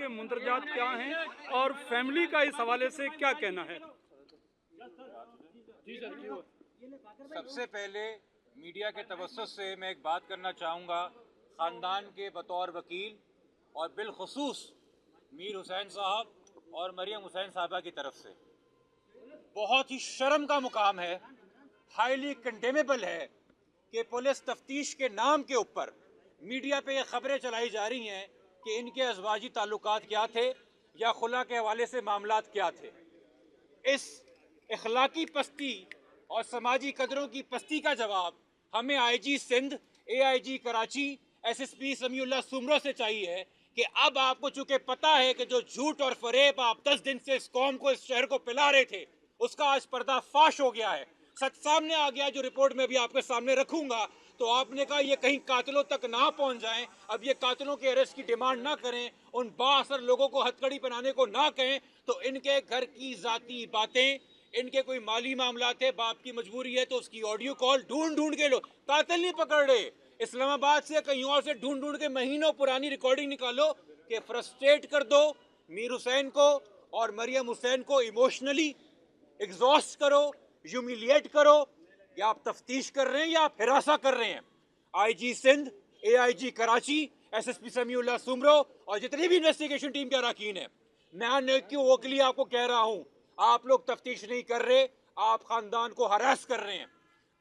के मुंदरजात क्या हैं और फैमिली का इस हवाले से क्या कहना है? सबसे पहले मीडिया के तवज्जुह से मैं एक बात करना चाहूँगा ख़ानदान के बतौर वकील और बिलखुसूस मीर हुसैन साहब और मरियम हुसैन साहबा की तरफ से। बहुत ही शर्म का मुकाम है, हाईली कंडेमेबल है कि पुलिस तफ्तीश के नाम के ऊपर मीडिया पे ये खबरें चलाई जा रही हैं कि इनके अज़वाजी ताल्लुकात क्या थे या खुला के हवाले से मामलात क्या थे। इस इखलाकी पस्ती और समाजी कदरों की पस्ती का जवाब हमें IG Sindh, AIG Karachi, SSP Samiullah Soomro से चाहिए कि अब आपको चूंकि पता है कि जो झूठ और फरेब आप 10 दिन से इस कौम को, इस शहर को पिला रहे थे, उसका आज पर्दाफाश हो गया है, सच सामने आ गया। जो रिपोर्ट में भी आपके सामने रखूंगा, तो आपने कहा ये कहीं कातिलों तक ना पहुंच जाएं, अब ये कातिलों के अरेस्ट की डिमांड ना करें, उन बाअसर लोगों को हथकड़ी पहनाने को ना कहें, तो इनके घर की जाती बातें, इनके कोई माली मामला थे, बाप की मजबूरी है तो उसकी ऑडियो कॉल ढूंढ ढूंढ के लो, कातिल नहीं पकड़ रहे, इस्लामाबाद से कहीं और से ढूंढ ढूंढ के महीनों पुरानी रिकॉर्डिंग निकालो कि फ्रस्ट्रेट कर दो मीर हुसैन को और मरियम हुसैन को, इमोशनली एग्जॉस्ट करो, ह्यूमिलिएट करो। या आप तफ्तीश कर रहे हैं या आप हिरासा कर रहे हैं? IG Sindh, AIG Karachi, SSP Samiullah Soomro और जितनी भी इन्वेस्टिगेशन टीम के अरकान है, मैं क्यों वकीली आपको कह रहा हूं, आप लोग तफ्तीश नहीं कर रहे, आप खानदान को हरास कर रहे हैं।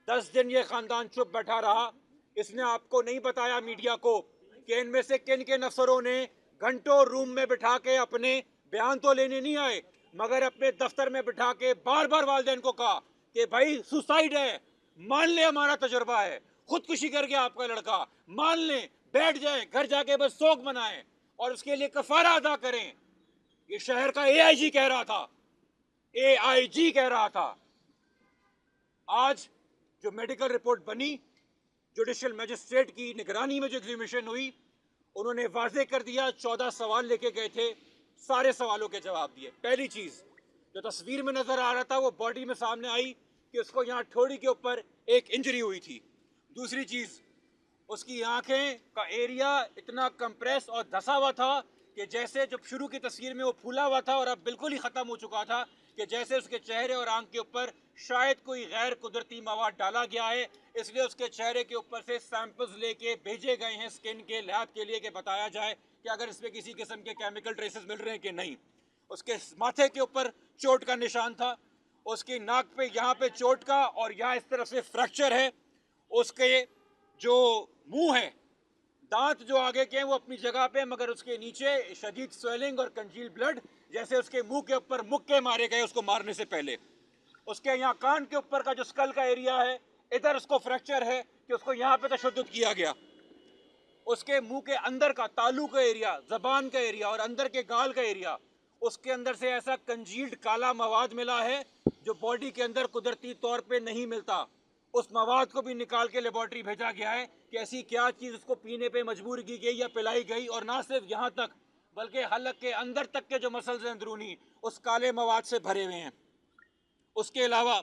10 दिन ये खानदान चुप बैठा रहा, इसने आपको नहीं बताया मीडिया को कि इनमें से किन किन अफसरों ने घंटों रूम में बिठा के, अपने बयान तो लेने नहीं आए मगर अपने दफ्तर में बिठा के बार बार वालिदैन को कहा कि भाई सुसाइड है, मान ले हमारा तजुर्बा है, खुदकुशी कर गया आपका लड़का, मान लें, बैठ जाए, घर जाके बस शोक मनाएं और उसके लिए कफारा अदा करें। ये शहर का एआईजी कह रहा था, एआईजी कह रहा था। आज जो मेडिकल रिपोर्ट बनी, जुडिशियल मजिस्ट्रेट की निगरानी में जो एग्जीक्यूशन हुई, उन्होंने वाजे कर दिया, 14 सवाल लेके गए थे, सारे सवालों के जवाब दिए। पहली चीज जो तस्वीर में नजर आ रहा था वो बॉडी में सामने आई कि उसको यहाँ ठोड़ी के ऊपर एक इंजरी हुई थी। दूसरी चीज, उसकी आंखें का एरिया इतना कंप्रेस और धसा हुआ था कि जैसे जब शुरू की तस्वीर में वो फूला हुआ था और अब बिल्कुल ही खत्म हो चुका था, कि जैसे उसके चेहरे और आंख के ऊपर शायद कोई गैर कुदरती मवाद डाला गया है, इसलिए उसके चेहरे के ऊपर से सैंपल्स लेके भेजे गए हैं स्किन के लैब के लिए कि बताया जाए कि अगर इसमें किसी किस्म के केमिकल ट्रेसेस मिल रहे हैं कि नहीं। उसके माथे के ऊपर चोट का निशान था, उसकी नाक पे यहाँ पे चोट का और यहाँ इस तरफ से फ्रैक्चर है, उसके जो मुंह है, दांत जो आगे के हैं वो अपनी जगह पे, मगर उसके नीचे शदीद स्वेलिंग और कंजील ब्लड, जैसे उसके मुंह के ऊपर मुक्के मारे गए उसको मारने से पहले। उसके यहाँ कान के ऊपर का जो स्कल का एरिया है, इधर उसको फ्रैक्चर है कि उसको यहाँ पे तशद्दुद किया गया। उसके मुंह के अंदर का तालू का एरिया, जबान का एरिया और अंदर के गाल का एरिया, उसके अंदर से ऐसा कंजील्ड काला मवाद मिला है जो बॉडी के अंदर कुदरती तौर पे नहीं मिलता। उस मवाद को भी निकाल के लेबॉर्ट्री भेजा गया है कि ऐसी क्या चीज़ उसको पीने पे मजबूर की गई या पिलाई गई, और ना सिर्फ यहाँ तक बल्कि हलक के अंदर तक के जो मसल्स हैं अंदरूनी, उस काले मवाद से भरे हुए हैं। उसके अलावा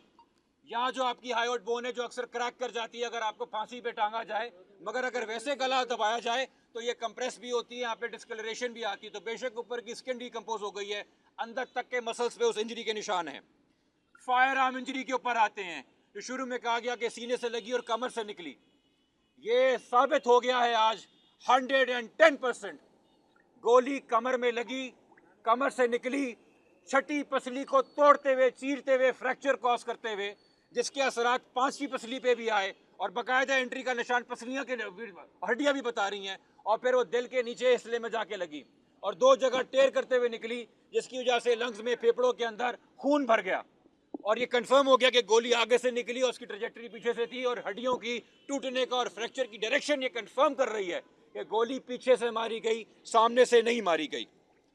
यहाँ जो आपकी हायोट बोन है जो अक्सर क्रैक कर जाती है अगर आपको फांसी पे टांगा जाए, मगर अगर वैसे गला दबाया जाए तो ये कंप्रेस भी होती है, यहाँ पे डिस्कलरेशन भी आती है, तो बेशक ऊपर की स्किन डिकम्पोज हो गई है, अंदर तक के मसल्स पे उस इंजरी के निशान हैं। फायर आर्म इंजरी के ऊपर आते हैं, जो शुरू में कहा गया कि सीने से लगी और कमर से निकली। ये साबित हो गया है आज 110% गोली कमर में लगी, कमर से निकली, छठी पसली को तोड़ते हुए, चीरते हुए, फ्रैक्चर कॉज करते हुए, जिसके असरात 5वीं पसली पे भी आए और बाकायदा एंट्री का निशान पसलियां के हड्डियां भी बता रही हैं, और फिर वो दिल के नीचे हिस्से में जाके लगी और 2 जगह टेर करते हुए निकली, जिसकी वजह से लंग्स में, फेफड़ों के अंदर खून भर गया और ये कंफर्म हो गया कि गोली आगे से निकली और उसकी ट्रैजेक्टरी पीछे से थी, और हड्डियों की टूटने का और फ्रैक्चर की डायरेक्शन ये कंफर्म कर रही है कि गोली पीछे से मारी गई, सामने से नहीं मारी गई।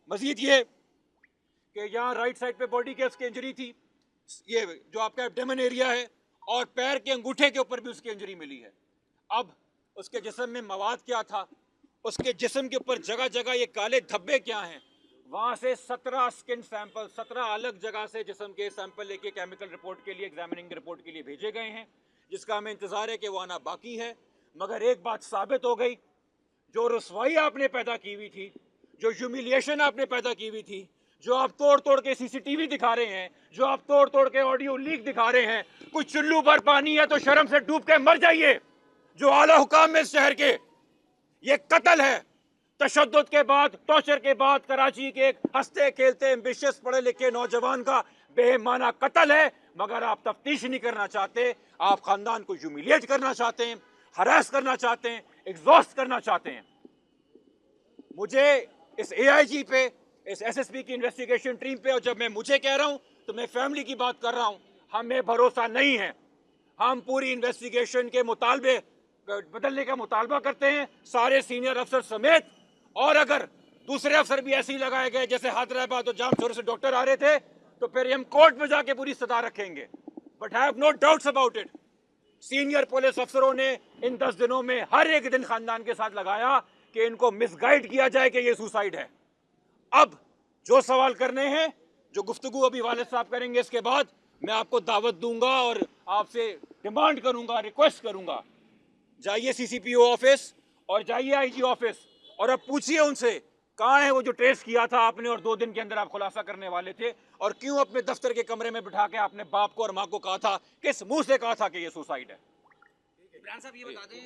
मजीद ये कि यहाँ राइट साइड पे बॉडी के उसकी इंजरी थी, ये जो आपका एब्डोमेन एरिया है, और पैर के अंगूठे के ऊपर भी उसकी इंजरी मिली है। अब उसके जिस्म में मवाद क्या था, उसके जिस्म के ऊपर जगह जगह ये काले धब्बे क्या हैं, वहाँ से 17 स्किन सैंपल, 17 अलग जगह से जिस्म के सैंपल लेके केमिकल रिपोर्ट के लिए, एग्जामिनिंग रिपोर्ट के लिए भेजे गए हैं, जिसका हमें इंतज़ार है कि वो आना बाकी है। मगर एक बात साबित हो गई, जो रुसवाई आपने पैदा की हुई थी, जो ह्यूमिलिएशन आपने पैदा की हुई थी, जो आप तोड़ तोड़ के सीसीटीवी दिखा रहे हैं, जो आप तोड़ तोड़ के ऑडियो लीक दिखा रहे हैं, कुछ चुल्लू भर पानी है तो शर्म से डूब के मर जाइए। जो आला हुकाम में इस शहर के, ये कत्ल है, तशद्दुद के बाद, टॉर्चर के बाद कराची के एक हंसते खेलते एम्बिशियस पढ़े लिखे नौजवान का बेमाना कत्ल है। मगर आप तफ्तीश नहीं करना चाहते, आप खानदान को ह्यूमिलिएट करना चाहते हैं, हरास करना चाहते हैं, एग्जॉस्ट करना चाहते हैं। मुझे इस AIG पे, इस SSP की इन्वेस्टिगेशन टीम पे, और जब मैं मुझे कह रहा हूं तो मैं फैमिली की बात कर रहा हूं, हमें भरोसा नहीं है। हम पूरी इन्वेस्टिगेशन के मुतालबे बदलने का मुतालबा करते हैं, सारे सीनियर अफसर समेत। और अगर दूसरे अफसर भी ऐसे ही लगाए गए जैसे हैदराबाद और जामशोर से डॉक्टर आ रहे थे, तो फिर हम कोर्ट में जाके पूरी सदा रखेंगे। But have no doubts about it, senior police अफसरों ने इन 10 दिनों में हर एक दिन खानदान के साथ लगाया कि इनको मिसगाइड किया जाए कि ये सुसाइड है। अब जो सवाल करने हैं, जो गुफ्तगू अभी वालिद साहब करेंगे, इसके बाद मैं आपको दावत दूंगा और आपसे डिमांड करूंगा, रिक्वेस्ट करूंगा, जाइए CCPO ऑफिस और जाइए IG ऑफिस और अब पूछिए उनसे कहाँ है वो जो ट्रेस किया था आपने और 2 दिन के अंदर आप खुलासा करने वाले थे, और क्यों अपने दफ्तर के कमरे में बिठा के आपने बाप को और माँ को कहा था, किस मुंह से कहा था कि ये सुसाइड है। इमरान साहब ये बता दें